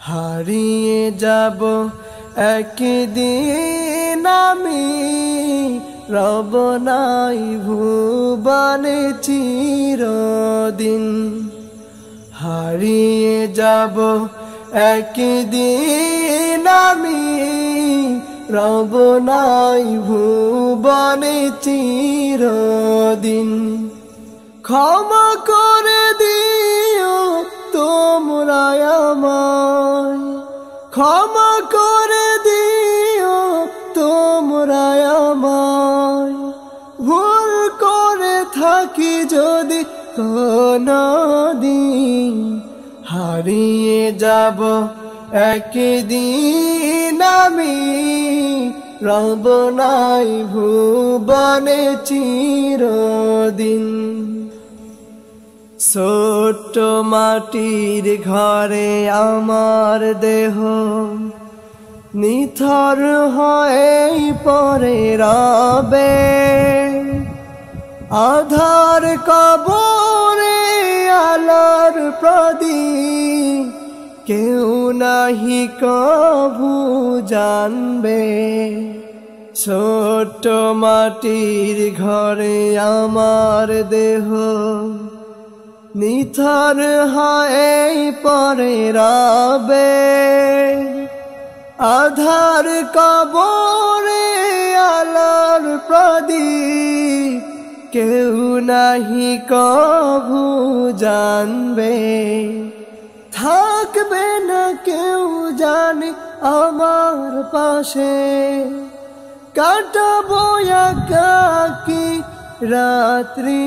হারিয়ে যাব একদিন আমি, রব নাই ভুবনে চিরদিন। হারিয়ে যাব একদিন আমি, রব নাই ভুবনে চিরদিন। ক্ষমা করে দিও তোমরা আমায়, ক্ষমা করে দিও তোমরা আমায়। ভুল করে থাকি যদি কোনদিন, হারিয়ে যাব একদিন আমি, রব নাই ভুবনে চিরদিন। ছোট্ট মাটির ঘরে আমার দেহ নিথর হয়ে পড়ে রবে, আধার কবরে আলোর প্রদীপ কেউ নাহি কভু জানবে। ছোট্ট মাটির ঘরে আমার দেহ নিথর হয়ে পড়ে রবে, আধার কবরে আলোর প্রদীপ কেউ নাহি কভু জানবে। থাকবে না কেউ জানে আমার পাশে, কাটাবো একাকী রাত্রি।